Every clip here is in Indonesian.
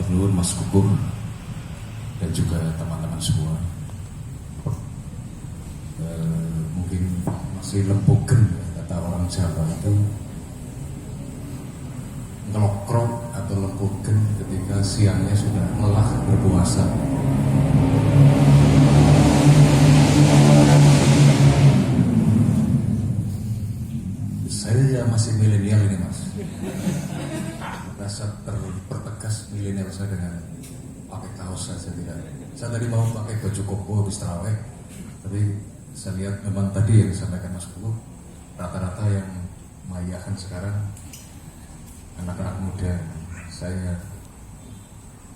nuwun Mas Kukuh dan juga teman-teman semua. Mungkin masih lempogen kata orang Jawa itu, ngelokrok atau lempogen ketika siangnya sudah lelah berpuasa. Saya masih milenial ini Mas. Rasa terpertegas milenial saya dengan pakai kaos saja tidak. Saya tadi mau pakai baju koko habis tarawih, tapi saya lihat memang tadi yang disampaikan Mas Kukuh, rata-rata yang mayahan sekarang anak-anak muda. Saya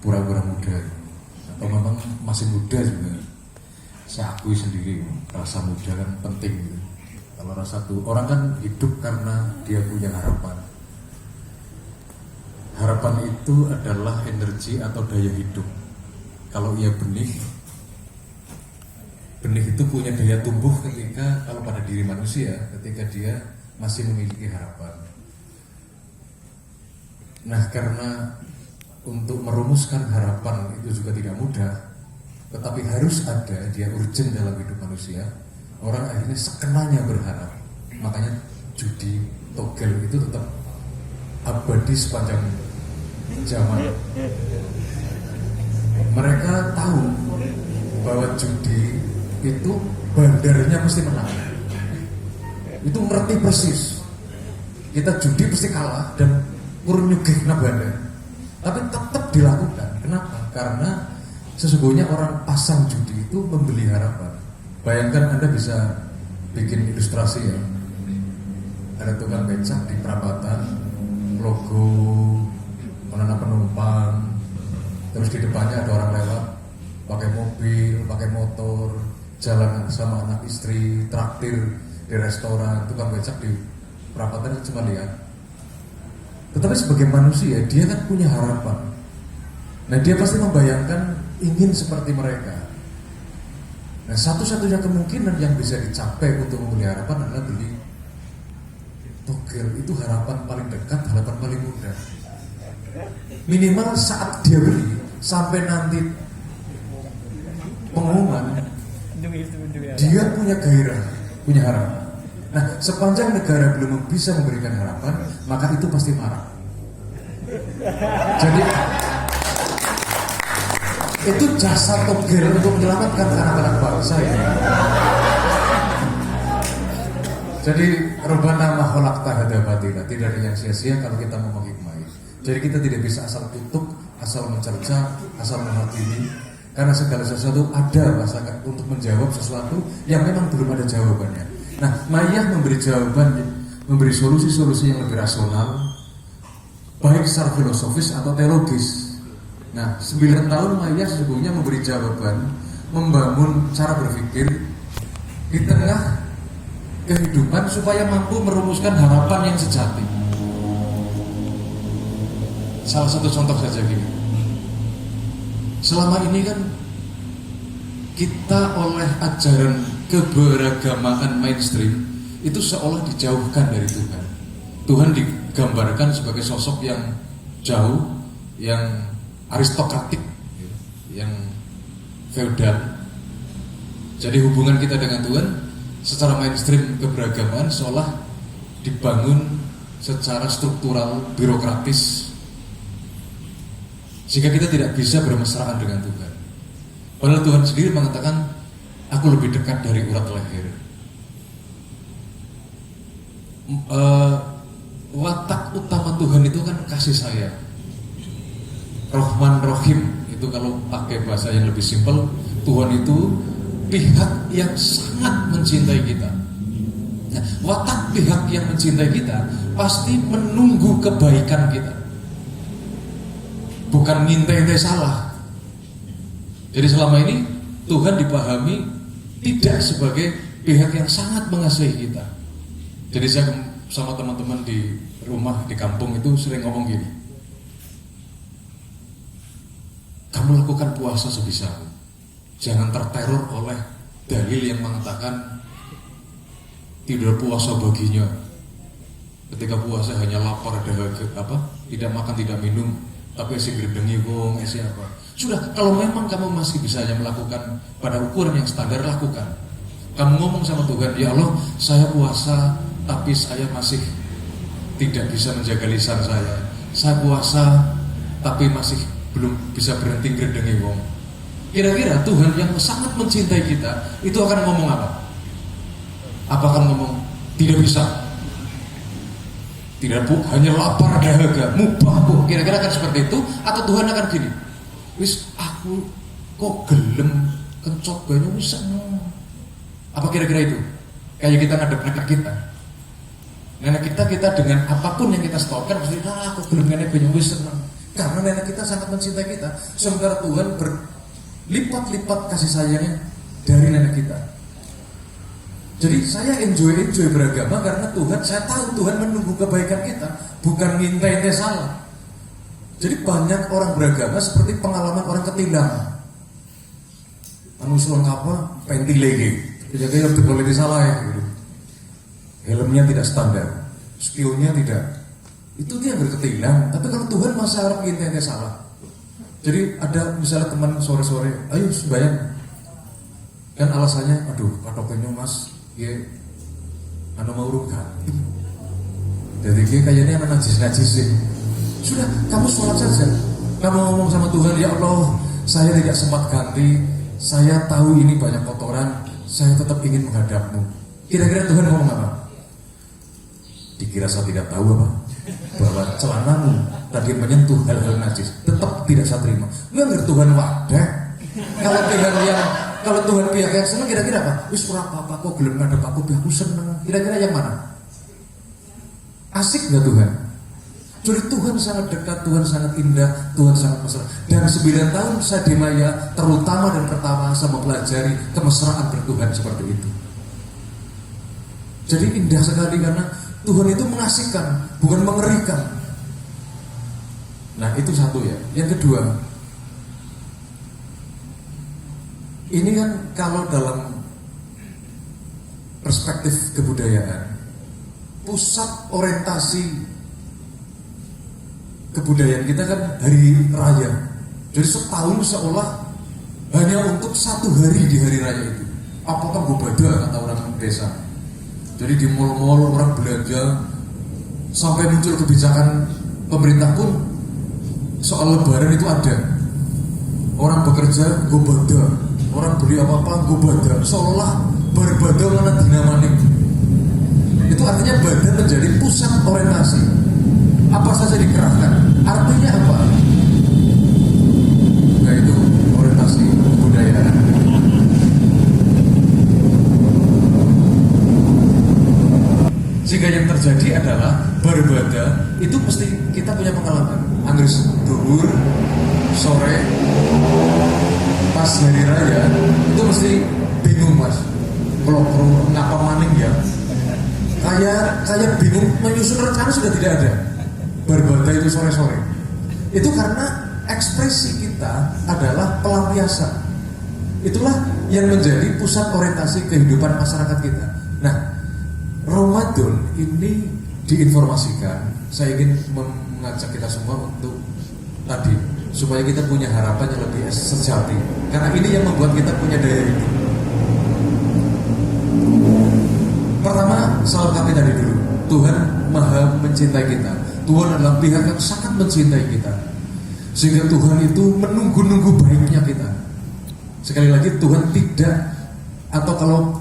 pura-pura muda atau memang masih muda juga. Saya akui sendiri rasa muda kan penting gitu. Kalau rasa tuh orang kan hidup karena dia punya harapan. Harapan itu adalah energi atau daya hidup. Kalau ia benih itu punya daya tumbuh ketika kalau pada diri manusia, ketika dia masih memiliki harapan. Nah, karena untuk merumuskan harapan itu juga tidak mudah, tetapi harus ada, dia urgent dalam hidup manusia. Orang akhirnya sekenanya berharap. Makanya judi togel itu tetap abadi sepanjang zaman. Mereka tahu bahwa judi itu bandarnya mesti menang. Itu ngerti persis. Kita judi pasti kalah dan kurun nyugih na bandar. Tapi tetap dilakukan. Kenapa? Karena sesungguhnya orang pasang judi itu membeli harapan. Bayangkan Anda bisa bikin ilustrasi ya. Ada tukang becak di perapatan, logo menanam penumpang, terus di depannya ada orang lewat pakai mobil, pakai motor, jalan sama anak istri, traktir di restoran. Tukang becak di perapatan itu cuma lihat. Tetapi sebagai manusia dia kan punya harapan. Nah, dia pasti membayangkan ingin seperti mereka. Nah, satu-satunya kemungkinan yang bisa dicapai untuk membeli harapan adalah beli togel. Itu harapan paling dekat, harapan paling mudah. Minimal saat dia beli sampai nanti pengumuman, dia punya gairah, punya harapan. Nah, sepanjang negara belum bisa memberikan harapan, maka itu pasti marah. Jadi itu jasa togel untuk menyelamatkan anak-anak bangsa ya. Jadi rubana ma khalaqta hadza batila, tidak ada yang sia-sia kalau kita mau menghikmahi. Jadi kita tidak bisa asal tutup, asal mencerca, asal menghakimi, karena segala sesuatu ada masalah untuk menjawab sesuatu yang memang belum ada jawabannya. Nah, Mayah memberi jawaban, memberi solusi-solusi yang lebih rasional, baik secara filosofis atau teologis. Nah, 9 tahun Mayah sesungguhnya memberi jawaban, membangun cara berpikir di tengah kehidupan supaya mampu merumuskan harapan yang sejati. Salah satu contoh saja gini. Selama ini kan kita oleh ajaran keberagamaan mainstream itu seolah dijauhkan dari Tuhan. Tuhan digambarkan sebagai sosok yang jauh, yang aristokratik, yang feodal. Jadi hubungan kita dengan Tuhan secara mainstream keberagamaan seolah dibangun secara struktural, birokratis, sehingga kita tidak bisa bermesraan dengan Tuhan. Padahal Tuhan sendiri mengatakan, aku lebih dekat dari urat leher. Watak utama Tuhan itu kan kasih sayang. Rahman Rahim itu kalau pakai bahasa yang lebih simpel, Tuhan itu pihak yang sangat mencintai kita. Nah, watak pihak yang mencintai kita pasti menunggu kebaikan kita, bukan ngintai salah. Jadi selama ini Tuhan dipahami tidak sebagai pihak yang sangat mengasihi kita. Jadi saya sama teman-teman di rumah di kampung itu sering ngomong gini, kamu lakukan puasa sebisamu, jangan terteror oleh dalil yang mengatakan tidak puasa baginya. Ketika puasa hanya lapar, dahaga, tidak makan, tidak minum, tapi isi geredengi wong, isi apa. Sudah, kalau memang kamu masih bisa hanya melakukan pada ukuran yang standar, lakukan. Kamu ngomong sama Tuhan, ya Allah, saya puasa, tapi saya masih tidak bisa menjaga lisan saya. Saya puasa, tapi masih belum bisa berhenti geredengi wong. Kira-kira Tuhan yang sangat mencintai kita, itu akan ngomong apa? Apa akan ngomong, tidak bisa? Tidak bu, hanya lapar dahaga, mubah bu. Kira-kira akan seperti itu? Atau Tuhan akan gini, wis aku kok gelem kencok banyu wis seneng. Apa kira-kira itu? Kayak kita ngadep nenek kita. Nenek kita dengan apapun yang kita setorkan pasti aku gelem nenek banyu wis seneng. Karena nenek kita sangat mencintai kita. Sementara Tuhan berlipat-lipat kasih sayangnya dari nenek kita. Jadi saya enjoy beragama karena Tuhan, saya tahu Tuhan menunggu kebaikan kita, bukan ngintai salah. Jadi banyak orang beragama seperti pengalaman orang ketilang. Anu sulung apa? Penti lagi. Jadi yang boleh disalah ya. Gitu. Helmnya tidak standar, spionnya tidak. Itu dia yang berketilang. Tapi kalau Tuhan masa harap ngintai salah. Jadi ada misalnya teman sore-sore, ayo sembahyang. Kan alasannya, aduh patokannya mas. Ya, anu mau ganti. Jadi dia kayaknya anak najis sih. Sudah, kamu sholat saja. Kamu ngomong sama Tuhan, ya Allah, saya tidak sempat ganti. Saya tahu ini banyak kotoran. Saya tetap ingin menghadapmu. Kira-kira Tuhan ngomong apa? Dikira saya tidak tahu apa? Bahwa celanamu tadi menyentuh hal-hal najis. Tetap tidak saya terima. Enggak Tuhan wadah. Kalau Tuhan pihak yang senang, kira-kira apa? Wis ora apa-apa kok gelem ngadep aku, aku seneng. Kira-kira yang mana? Asik gak Tuhan? Jadi Tuhan sangat dekat, Tuhan sangat indah, Tuhan sangat mesra. Dan 9 tahun saya di Maya, terutama dan pertama saya mempelajari kemesraan bertuhan seperti itu. Jadi indah sekali karena Tuhan itu mengasihkan, bukan mengerikan. Nah itu satu ya. Yang kedua, ini kan kalau dalam perspektif kebudayaan, pusat orientasi kebudayaan kita kan hari raya. Jadi setahun seolah hanya untuk satu hari di hari raya itu. Apakah gobadah kata orang desa. Jadi di mal-mal orang belanja sampai muncul kebijakan pemerintah pun soal lebaran itu ada. Orang bekerja gobadah, orang beli apa-apa gobadah, seolah berbada mana dinamanik. Itu artinya badan menjadi pusat orientasi. Apa saja dikerahkan. Artinya apa? Nah itu orientasi kebudayaan. Sehingga yang terjadi adalah berbada itu mesti kita punya pengalaman. Anggris duhur, sore, pas hari raya itu mesti bingung mas. Kalau ngapa maning ya? Kayak bingung menyusun rencana sudah tidak ada. Berbada itu sore-sore. Itu karena ekspresi kita adalah pelampiasan. Itulah yang menjadi pusat orientasi kehidupan masyarakat kita. Nah, Ramadan ini diinformasikan. Saya ingin mengajak kita semua untuk tadi supaya kita punya harapan yang lebih sejati. Karena ini yang membuat kita punya daya hidup. Pertama, soal kami tadi dulu. Tuhan Maha mencintai kita. Tuhan adalah pihak yang sangat mencintai kita. Sehingga Tuhan itu menunggu-nunggu baiknya kita. Sekali lagi Tuhan tidak, atau kalau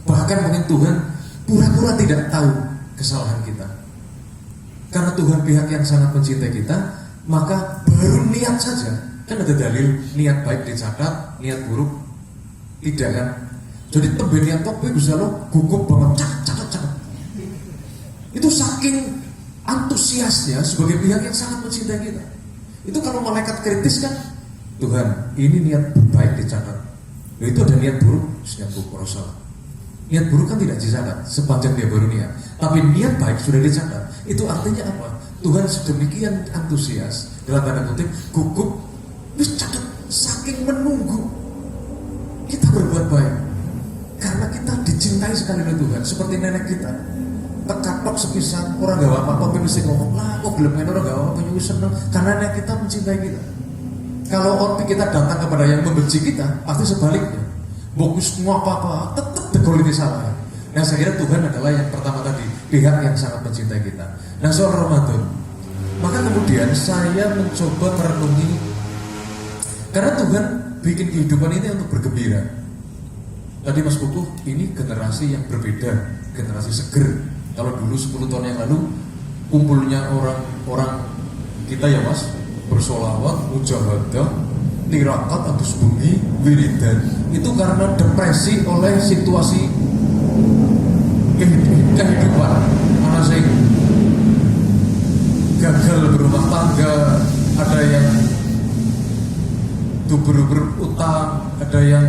bahkan mungkin Tuhan pura-pura tidak tahu kesalahan kita. Karena Tuhan pihak yang sangat mencintai kita, maka baru niat saja. Kan ada dalil niat baik dicatat, niat buruk tidak kan. Jadi tembe niat tok bisa lo gugup banget catat. Itu saking antusiasnya sebagai pihak yang sangat mencintai kita. Itu kalau malaikat kritis kan, Tuhan ini niat baik dicatat. Itu ada niat buruk, niat buruk salah. Niat buruk kan tidak dicatat sepanjang dia baru niat. Tapi niat baik sudah dicatat. Itu artinya apa? Tuhan sedemikian antusias dalam tanda kutip gugup, wis catat saking menunggu kita berbuat baik. Karena kita dicintai sekali oleh Tuhan, seperti nenek kita. kekatok sepisan orang gak apa-apa mesti ngomong lah kok gelem orang gak apa-apa nyuwun seneng karena kita mencintai kita. Kalau orti kita datang kepada yang membenci kita pasti sebaliknya. Bogus semua apa-apa tetap tegol ini salah. Nah saya kira Tuhan adalah yang pertama tadi pihak yang sangat mencintai kita. Nah soal Ramadan, maka kemudian saya mencoba merenungi karena Tuhan bikin kehidupan ini untuk bergembira. Tadi Mas Kukuh, ini generasi yang berbeda, generasi seger. Kalau dulu 10 tahun yang lalu kumpulnya orang-orang kita ya Mas, bersolawat, mujahadah, tirakat, adus bumi, wiridan. Itu karena depresi oleh situasi kehidupan. Mana sih gagal berumah tangga, ada yang berutang, ada yang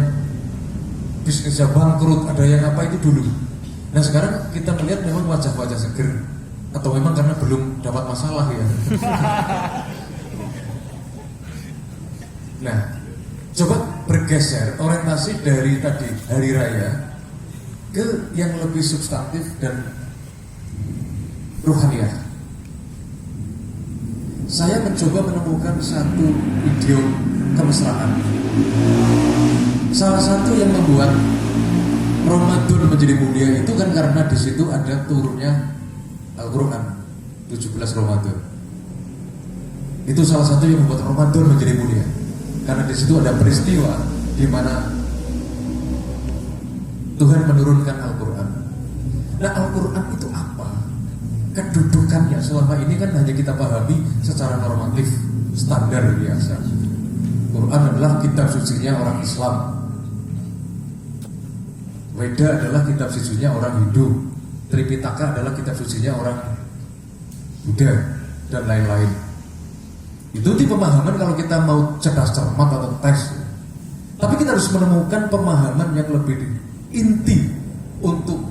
bisnisnya bangkrut, ada yang apa itu dulu. Nah sekarang kita melihat memang wajah-wajah seger. Atau memang karena belum dapat masalah ya. Nah coba bergeser orientasi dari tadi hari raya ke yang lebih substantif dan ruhaniah. Saya mencoba menemukan satu video kemesraan. Salah satu yang membuat Ramadan menjadi mulia itu kan karena di situ ada turunnya Al-Quran 17 Ramadan. Itu salah satu yang membuat Ramadan menjadi mulia. Karena di situ ada peristiwa di mana Tuhan menurunkan Al-Quran. Nah Al-Quran itu apa? Kedudukannya selama ini kan hanya kita pahami secara normatif, standar biasa. Quran adalah kitab sucinya orang Islam. Weda adalah kitab sucinya orang Hindu. Tripitaka adalah kitab sucinya orang Buddha dan lain-lain. Itu di pemahaman kalau kita mau cerdas cermat atau tes. Tapi kita harus menemukan pemahaman yang lebih inti untuk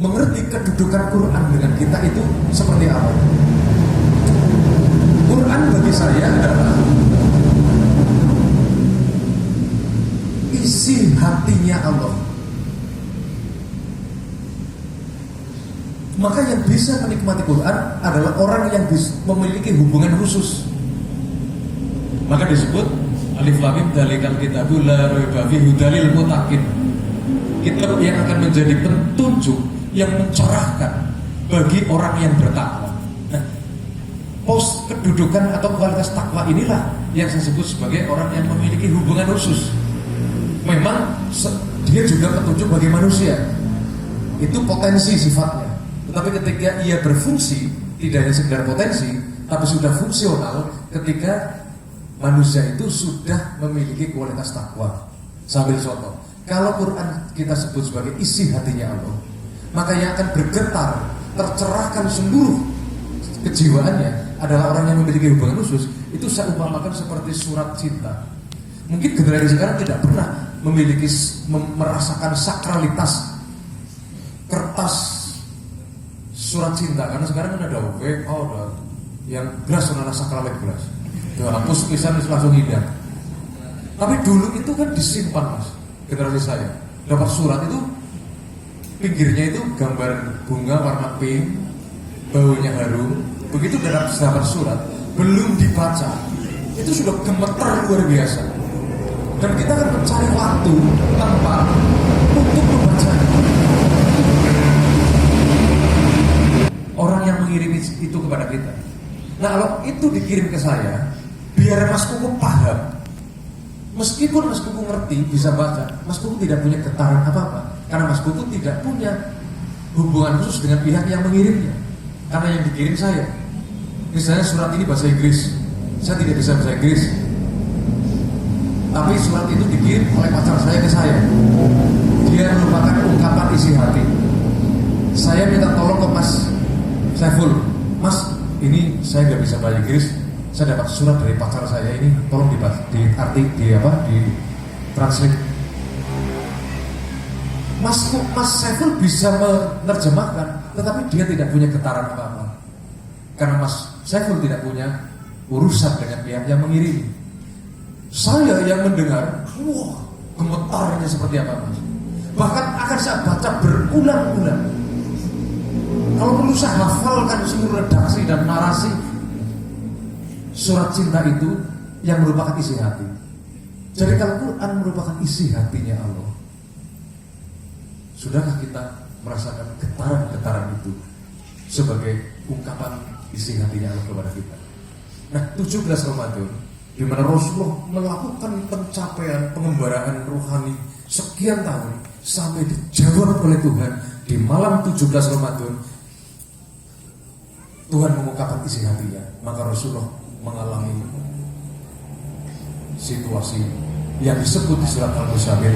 mengerti kedudukan Quran dengan kita itu seperti apa. Quran bagi saya adalah isi hatinya Allah. Maka yang bisa menikmati Quran adalah orang yang memiliki hubungan khusus. Maka disebut Alif Lam Mim dzalikal kitabul la raiba fihi hudalil muttaqin. Kitab yang akan menjadi petunjuk yang mencerahkan bagi orang yang bertakwa. Nah, pos kedudukan atau kualitas takwa inilah yang saya sebut sebagai orang yang memiliki hubungan khusus. Memang dia juga petunjuk bagi manusia. Itu potensi sifatnya. Tetapi ketika ia berfungsi, tidak hanya sekedar potensi, tapi sudah fungsional ketika manusia itu sudah memiliki kualitas takwa. Sambil contoh, kalau Quran kita sebut sebagai isi hatinya Allah, maka yang akan bergetar, tercerahkan seluruh kejiwaannya adalah orang yang memiliki hubungan khusus. Itu saya umpamakan seperti surat cinta. Mungkin generasi sekarang tidak pernah memiliki merasakan sakralitas kertas surat cinta, karena sekarang kan ada WA, ada yang belas sonana sakralit belas. Hapus tulisan langsung hilang. Tapi dulu itu kan disimpan Mas, generasi saya dapat surat itu pinggirnya itu gambar bunga warna pink, baunya harum. Begitu dapat surat belum dibaca itu sudah gemeter luar biasa. Dan kita akan mencari waktu tempat untuk membaca. Orang yang mengirim itu kepada kita. Nah kalau itu dikirim ke saya, biar Mas Kuku paham. Meskipun Mas Kuku ngerti, bisa baca, Mas Kuku tidak punya getaran apa-apa. Karena Mas Kuku tidak punya hubungan khusus dengan pihak yang mengirimnya. Karena yang dikirim saya. Misalnya surat ini bahasa Inggris, saya tidak bisa bahasa Inggris. Tapi surat itu dikirim oleh pacar saya ke saya. Dia merupakan ungkapan isi hati. Saya minta tolong ke Mas Saiful, Mas, ini saya nggak bisa bahasa Inggris. Saya dapat surat dari pacar saya ini, tolong di translate. Mas Saiful bisa menerjemahkan, tetapi dia tidak punya getaran apa-apa. Karena Mas Saiful tidak punya urusan dengan pihak yang mengirim. Saya yang mendengar, wah, gemetarnya seperti apa Mas. Bahkan akan saya baca berulang-ulang. Kalau perlu saya hafalkan seluruh redaksi dan narasi surat cinta itu yang merupakan isi hati. Jadi kalau Quran merupakan isi hatinya Allah, sudahkah kita merasakan getaran-getaran itu sebagai ungkapan isi hatinya Allah kepada kita? Nah, 17 Ramadan di mana Rasulullah melakukan pencapaian pengembaraan rohani sekian tahun sampai dijawab oleh Tuhan di malam 17 Ramadan. Tuhan mengungkapkan isi hatinya, maka Rasulullah mengalami situasi yang disebut di surat Al-Muzammil,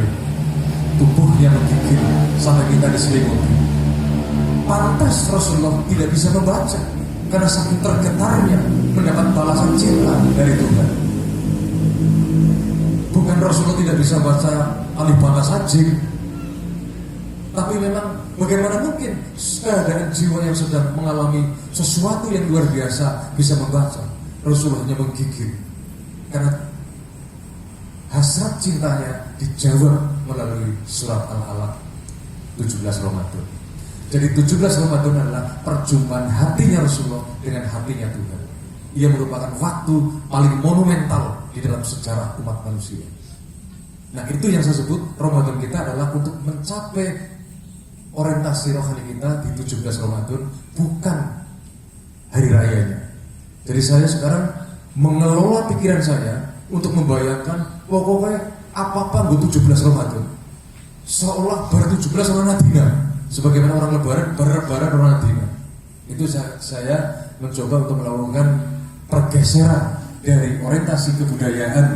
tubuhnya menggigil sampai kita diselimuti. Pantas Rasulullah tidak bisa membaca karena saking tergetarnya mendapat balasan cinta dari Tuhan. Bukan Rasulullah tidak bisa baca alif ba ta sajim, tapi memang bagaimana mungkin keadaan jiwa yang sedang mengalami sesuatu yang luar biasa bisa membaca. Rasulullah hanya menggigil karena hasrat cintanya dijawab melalui surat Al-Alaq 17 Ramadan. Jadi 17 Ramadan adalah perjumpaan hatinya Rasulullah dengan hatinya Tuhan. Ia merupakan waktu paling monumental di dalam sejarah umat manusia. Nah, itu yang saya sebut Ramadan kita adalah untuk mencapai orientasi rohani kita di 17 Ramadan, bukan hari rayanya. Jadi saya sekarang mengelola pikiran saya untuk membayangkan pokoknya apa-apa buat 17 Ramadan seolah bar 17 orang Nadina, sebagaimana orang lebaran orang Nadina. Itu saya mencoba untuk melakukan pergeseran dari orientasi kebudayaan,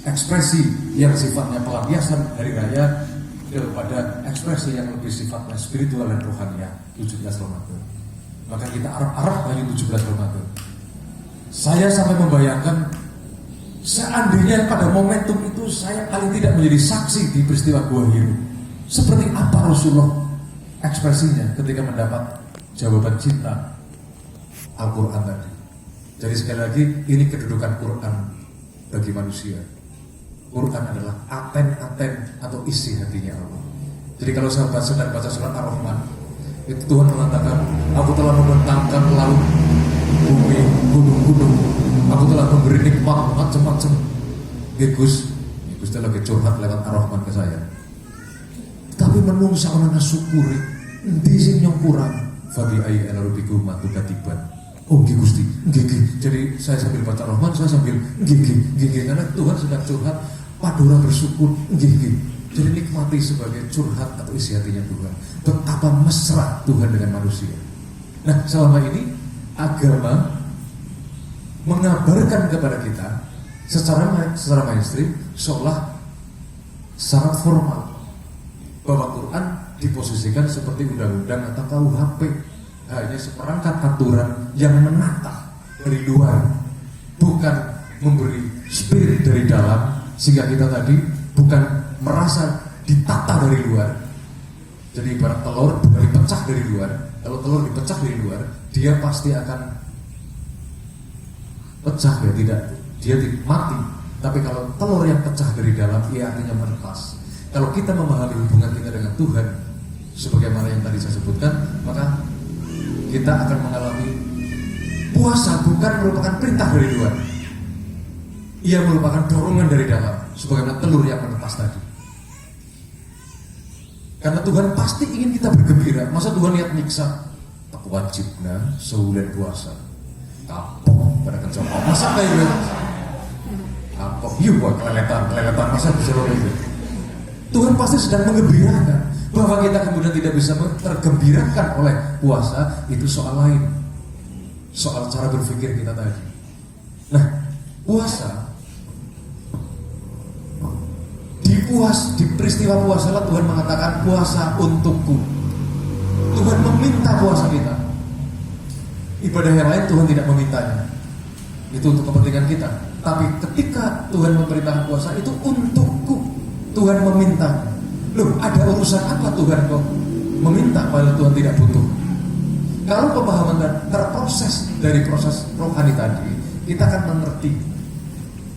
ekspresi yang sifatnya pelampiasan hari raya kepada ekspresi yang lebih sifatnya spiritual dan rohani 17 Ramadan. Maka kita arah dari 17 Ramadan. Saya sampai membayangkan seandainya pada momentum itu saya paling tidak menjadi saksi di peristiwa Gua Hiro, seperti apa Rasulullah ekspresinya ketika mendapat jawaban cinta Al-Quran tadi. Jadi sekali lagi, ini kedudukan Quran bagi manusia. Quran adalah aten-aten atau isi hatinya Allah. Jadi kalau saya baca surat Ar-Rahman, itu Tuhan mengatakan, aku telah membentangkan laut, bumi, gunung-gunung, aku telah memberi nikmat macam-macam. Gus telah curhat lewat Ar-Rahman ke saya. Tapi menungsa ana syukuri, endi sing nyong kurang? Fabi ayyi alarubikum matukatiban. Oh nggih Gusti, nggih. Jadi saya sambil baca Ar-Rahman, saya sambil nggih karena Tuhan sedang curhat, padura bersyukur, nggih. Jadi nikmati sebagai curhat atau isi hatinya Tuhan. Betapa mesra Tuhan dengan manusia. Nah, selama ini agama mengabarkan kepada kita secara mainstream seolah sangat formal bahwa Quran diposisikan seperti undang-undang atau KUHP, hanya seperangkat aturan yang menata dari luar, bukan memberi spirit dari dalam, sehingga kita tadi bukan merasa ditata dari luar. Jadi ibarat telur bukan dipecah dari luar. Kalau telur dipecah dari luar, dia pasti akan pecah dia mati. Tapi kalau telur yang pecah dari dalam, ia artinya menetas. Kalau kita memahami hubungan kita dengan Tuhan sebagaimana yang tadi saya sebutkan, maka kita akan mengalami puasa bukan merupakan perintah dari luar, ia merupakan dorongan dari dalam, sebagaimana telur yang menetas tadi. Karena Tuhan pasti ingin kita bergembira. Masa Tuhan lihat nyiksa? Tak wajibnya sebulan puasa kapok pada kerja. Masa kayak gitu? Kapok, yuk buat keleletan masa bisa begitu. Tuhan pasti sedang menggembirakan. Bahwa kita kemudian tidak bisa tergembirakan oleh puasa, itu soal lain, soal cara berpikir kita tadi. Nah, puasa di peristiwa puasa lah Tuhan mengatakan puasa untukku. Tuhan meminta puasa kita. Ibadah yang lain Tuhan tidak memintanya, itu untuk kepentingan kita. Tapi ketika Tuhan memerintahkan puasa, itu untukku. Tuhan meminta. Loh, ada urusan apa Tuhan kok meminta padahal Tuhan tidak butuh? Kalau pemahaman terproses dari proses rohani tadi, kita akan mengerti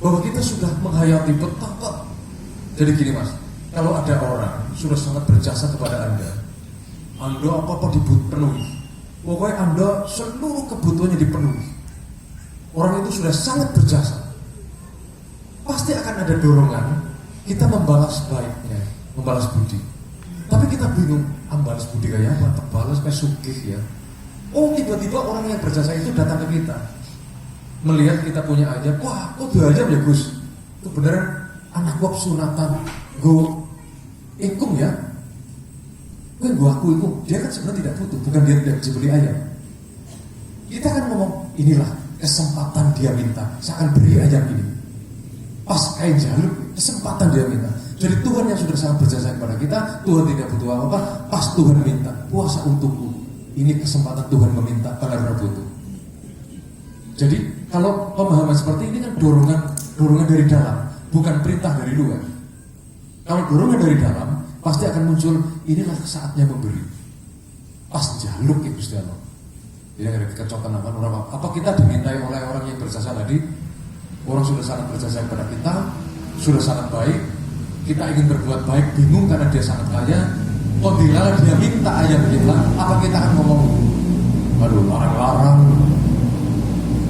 bahwa kita sudah menghayati betapa. Jadi gini Mas, kalau ada orang sudah sangat berjasa kepada Anda apa-apa dipenuhi, Pokoknya Anda seluruh kebutuhannya dipenuhi. Orang itu sudah sangat berjasa. Pasti akan ada dorongan kita membalas baiknya, membalas budi. Tapi kita bingung, membalas budi kayak apa? Terbalas kayak sugih ya. Oh, tiba-tiba orang yang berjasa itu datang ke kita, melihat kita punya aja, wah, kok 2 jam ya Gus? Itu beneran anak gua sunatan, gua ikum ya. Kan gua aku ikum, dia kan sebenarnya tidak butuh, bukan dia tidak bisa beli ayam. Kita kan ngomong, inilah kesempatan dia minta, saya akan beri ayam ini. Pas kayak jalur, kesempatan dia minta. Jadi Tuhan yang sudah sangat berjasa kepada kita, Tuhan tidak butuh apa-apa, pas Tuhan minta, puasa untukku. Ini kesempatan Tuhan meminta, benar-benar butuh. Jadi kalau pemahaman seperti ini kan dorongan dari dalam, bukan perintah dari luar. Kalau dorongan dari dalam, pasti akan muncul, inilah saatnya memberi. Pas jaluk ya Gusti Allah. Jadi ada kecocokan apa kita dimintai oleh orang yang berjasa tadi. Orang sudah sangat berjasa kepada kita, sudah sangat baik. Kita ingin berbuat baik, bingung karena dia sangat kaya. Kok dilala dia minta ayam kita, apa kita akan ngomong, aduh larang-larang.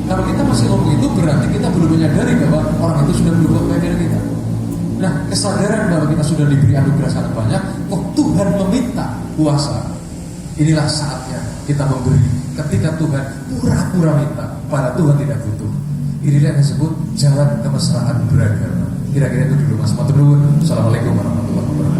Kalau kita masih ngomong itu berarti kita belum menyadari bahwa orang itu sudah berbuat baik dari kita. Nah, kesadaran bahwa kita sudah diberi anugerah sangat banyak, kok Tuhan meminta puasa. Inilah saatnya kita memberi. Ketika Tuhan pura-pura minta, pada Tuhan tidak butuh. Inilah yang disebut jalan kemesraan beragama. Kira-kira itu dulu Mas Matur nuwun. Assalamualaikum warahmatullahi wabarakatuh.